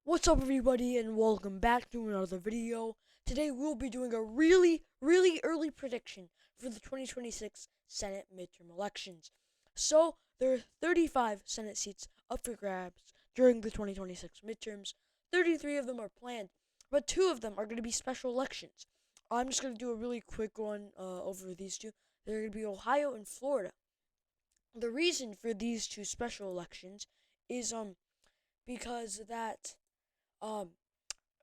What's up, everybody, and welcome back to another video. Today we'll be doing a really early prediction for the 2026 Senate midterm elections. So, there are 35 Senate seats up for grabs during the 2026 midterms. 33 of them are planned, but 2 of them are going to be special elections. I'm just going to do a really quick one over these two. They're going to be Ohio and Florida. The reason for these two special elections is because that um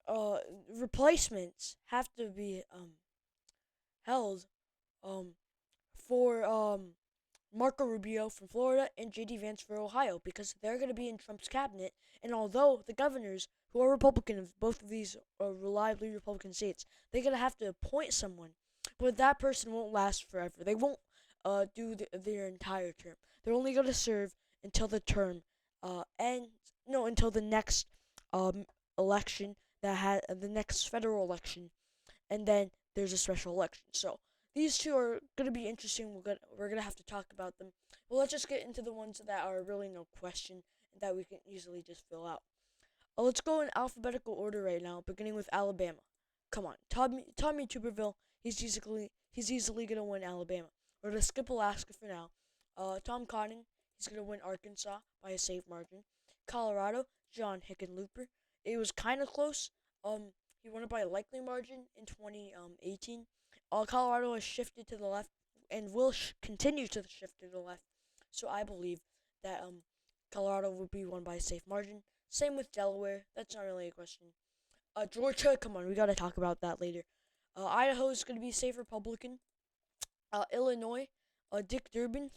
uh replacements have to be held um for Marco Rubio from Florida and JD Vance for Ohio because they're going to be in Trump's cabinet. And although the governors who are Republican of both of these are reliably Republican states, they're going to have to appoint someone, but that person won't last forever. They won't do their entire term. They're only going to serve until the term ends. No, until the next um election that had the next federal election, and then there's a special election. So these two are gonna be interesting. We're gonna have to talk about them. But let's just get into the ones that are really no question and that we can easily just fill out. Let's go in alphabetical order right now, beginning with Alabama. Come on, Tommy Tuberville. He's easily gonna win Alabama. We're gonna skip Alaska for now. Tom Cotton. He's gonna win Arkansas by a safe margin. Colorado. John Hickenlooper. It was kind of close. He won it by a likely margin in 2018. Colorado has shifted to the left and will continue to shift to the left. So I believe that Colorado will be won by a safe margin. Same with Delaware. That's not really a question. Georgia, come on, we gotta talk about that later. Idaho is gonna be safe Republican. Illinois, Dick Durbin,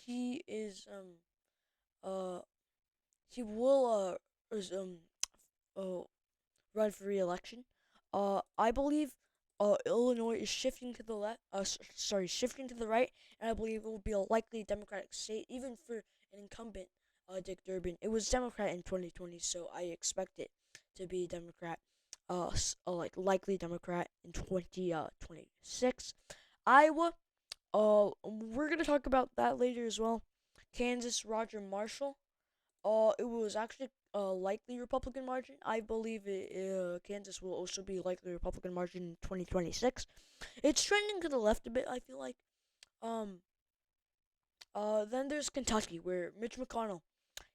uh he will uh run for re-election. I believe Illinois is shifting to the left. Shifting to the right, and I believe it will be a likely Democratic state, even for an incumbent, Dick Durbin. It was Democrat in 2020, so I expect it to be Democrat. Likely Democrat in 2026. Iowa. We're gonna talk about that later as well. Kansas, Roger Marshall. It was actually a likely Republican margin. I believe Kansas will also be likely Republican margin in 2026. It's trending to the left a bit, I feel like. Um. Then there's Kentucky, where Mitch McConnell,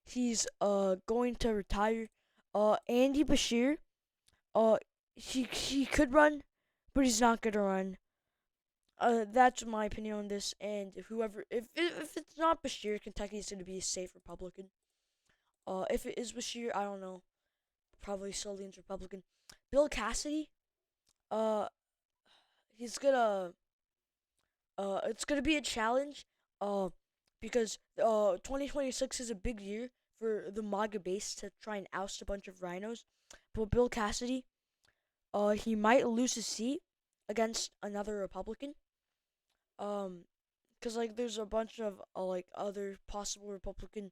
he's going to retire. Andy Bashir, uh, he could run, but he's not gonna run. That's my opinion on this. And if it's not Bashir, Kentucky's gonna be a safe Republican. If it is Bashir, I don't know. Probably still leans Republican. Bill Cassidy, uh, he's gonna, it's gonna be a challenge, because 2026 is a big year for the MAGA base to try and oust a bunch of rhinos. But Bill Cassidy, he might lose his seat against another Republican. Um, cause like there's a bunch of other possible Republican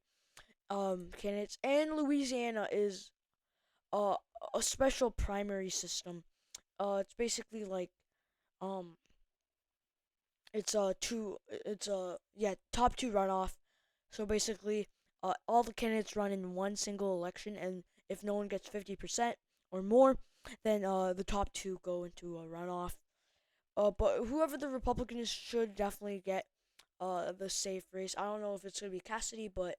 candidates, and Louisiana is uh a special primary system. It's basically like um top two runoff. So basically, all the candidates run in one single election, and if no one gets 50% or more, then the top two go into a runoff. But whoever the Republican is should definitely get the safe race. I don't know if it's gonna be Cassidy, but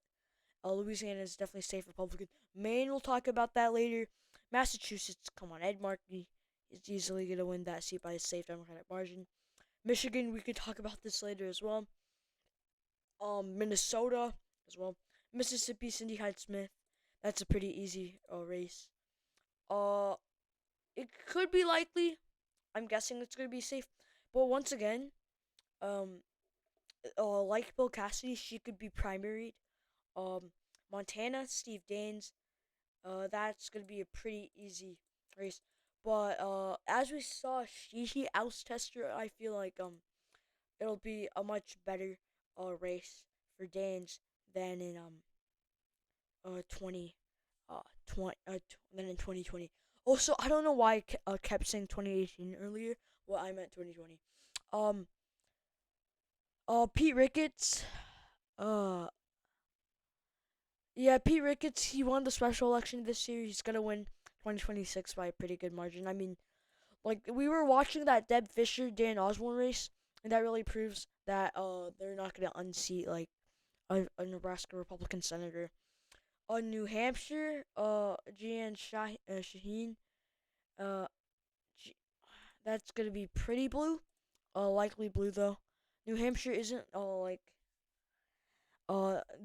Louisiana is definitely safe Republican. Maine, we'll talk about that later. Massachusetts, come on, Ed Markey is easily gonna win that seat by a safe Democratic margin. Michigan, we can talk about this later as well. Minnesota as well. Mississippi, Cindy Hyde Smith. That's a pretty easy race. Uh, it could be likely. I'm guessing it's gonna be safe, but once again, um, like Bill Cassidy, she could be primaried. Um, Montana, Steve Daines. That's gonna be a pretty easy race. But as we saw, Shishi oust tester, I feel like it'll be a much better race for Danes than in 20 20 than in 2020. Also, I don't know why kept saying 2018 earlier. Well, I meant 2020. Um, Pete Ricketts. Uh, yeah, Pete Ricketts. He won the special election this year. He's gonna win 2026 by a pretty good margin. I mean, like we were watching that Deb Fisher Dan Osborne race, and that really proves that they're not gonna unseat like a Nebraska Republican senator. New Hampshire, Jan Shaheen, uh, G- that's gonna be pretty blue. Likely blue though. New Hampshire isn't the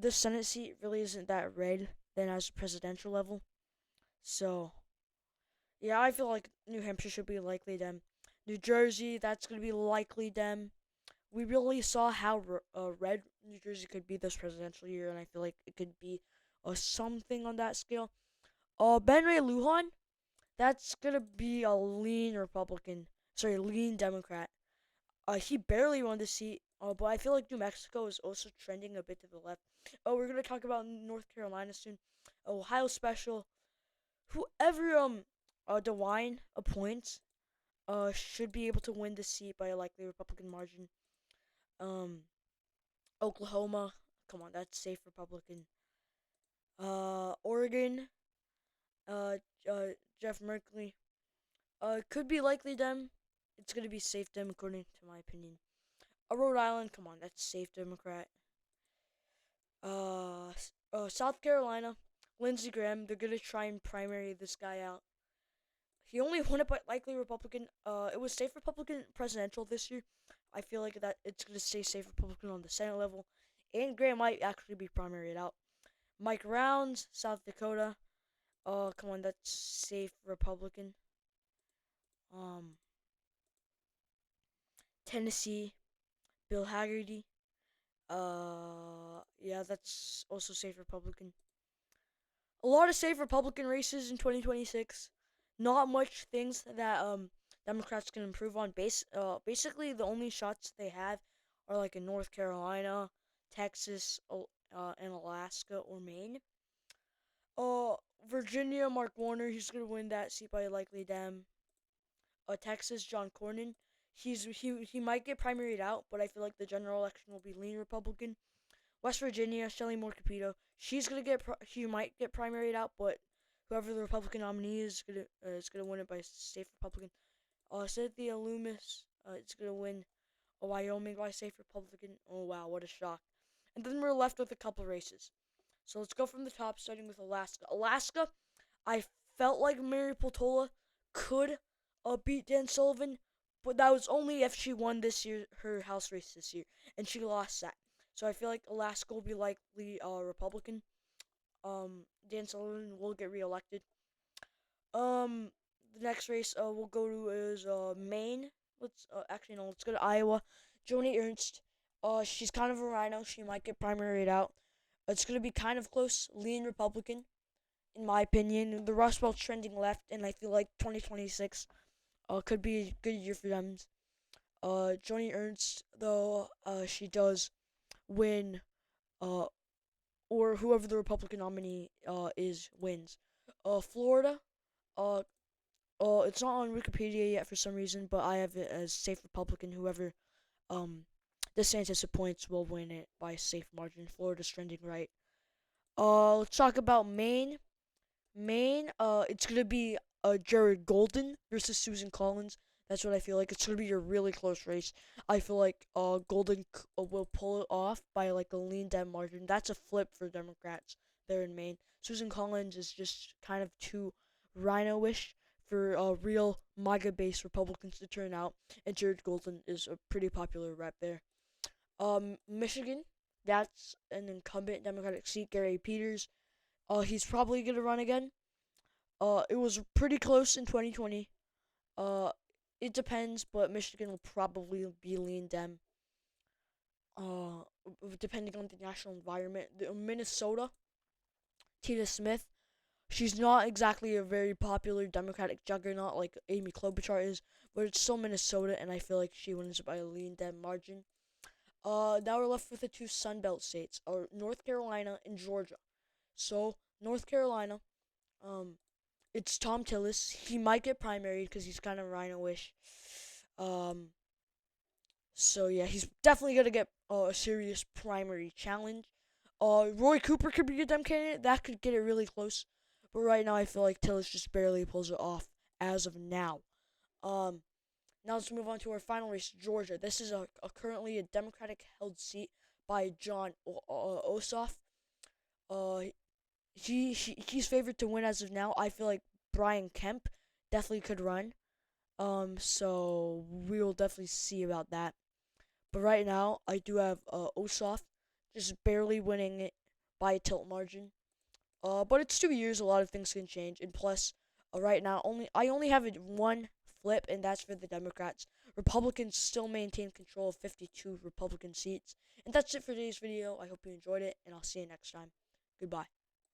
Senate seat really isn't that red than as a presidential level. So yeah, I feel like New Hampshire should be likely Dem. New Jersey, that's gonna be likely Dem. We really saw how red New Jersey could be this presidential year, and I feel like it could be something on that scale. Ben Ray Lujan, that's gonna be a lean Republican, sorry, lean Democrat. He barely won the seat, but I feel like New Mexico is also trending a bit to the left. Oh, we're gonna talk about North Carolina soon. Ohio special. Whoever DeWine appoints should be able to win the seat by a likely Republican margin. Um, Oklahoma, come on, that's safe Republican. Oregon, uh, uh, Jeff Merkley, could be likely Dem. It's gonna be safe Dem according to my opinion. Rhode Island, come on, that's safe Democrat. South Carolina, Lindsey Graham, they're gonna try and primary this guy out. He only won it by likely Republican. It was safe Republican presidential this year. I feel like that it's gonna stay safe Republican on the Senate level, and Graham might actually be primaried out. Mike Rounds, South Dakota. Come on, that's safe Republican. Um, Tennessee, Bill Haggerty. Yeah, that's also safe Republican. A lot of safe Republican races in 2026. Not much things that Democrats can improve on. Basically the only shots they have are like in North Carolina, Texas, and Alaska or Maine. Uh, Virginia, Mark Warner, he's gonna win that seat by a likely Dem. Texas, John Cornyn, he might get primaried out, but I feel like the general election will be lean Republican. West Virginia, Shelley Moore Capito, she might get primaried out, but whoever the Republican nominee is gonna win it by safe Republican. Cynthia Loomis is gonna win Wyoming by safe Republican. Oh wow, what a shock! And then we're left with a couple races. So let's go from the top, starting with Alaska. Alaska, I felt like Mary Peltola could beat Dan Sullivan, but that was only if she won this year her House race this year, and she lost that. So I feel like Alaska will be likely Republican. Dan Sullivan will get reelected. Um, the next race we'll go to is Maine. Let's go to Iowa. Joni Ernst. She's kind of a rhino. She might get primaried out. It's gonna be kind of close. Lean Republican, in my opinion. The Rust Belt's trending left, and I feel like 2026 could be a good year for them. Joni Ernst, though, she does win, uh, or whoever the Republican nominee is wins. Florida, uh, it's not on Wikipedia yet for some reason, but I have it as safe Republican. Whoever um DeSantis appoints will win it by a safe margin. Florida's trending right. Let's talk about Maine. Maine, it's gonna be Jared Golden versus Susan Collins. That's what I feel like. It's gonna be a really close race. I feel like Golden will pull it off by like a lean Dem margin. That's a flip for Democrats there in Maine. Susan Collins is just kind of too rhino-ish for real MAGA-based Republicans to turn out, and Jared Golden is a pretty popular rep there. Michigan, that's an incumbent Democratic seat. Gary Peters, he's probably gonna run again. It was pretty close in 2020. Uh, it depends, but Michigan will probably be lean Dem. Uh, Depending on the national environment. Minnesota, Tina Smith. She's not exactly a very popular Democratic juggernaut like Amy Klobuchar is, but it's still Minnesota, and I feel like she wins by a lean Dem margin. Now we're left with the two Sunbelt states, or North Carolina and Georgia. So North Carolina, um, it's Tom Tillis. He might get primaried because he's kind of rhino-ish. Um, so yeah, he's definitely gonna get a serious primary challenge. Roy Cooper could be a Dem candidate. That could get it really close. But right now, I feel like Tillis just barely pulls it off as of now. Now let's move on to our final race, Georgia. This is currently a Democratic-held seat by John Ossoff. Uh, he's favored to win as of now. I feel like Brian Kemp definitely could run. So we will definitely see about that. But right now, I do have Ossoff just barely winning it by a tilt margin. But it's 2 years. A lot of things can change. And plus, right now, I only have one flip, and that's for the Democrats. Republicans still maintain control of 52 Republican seats. And that's it for today's video. I hope you enjoyed it, and I'll see you next time. Goodbye.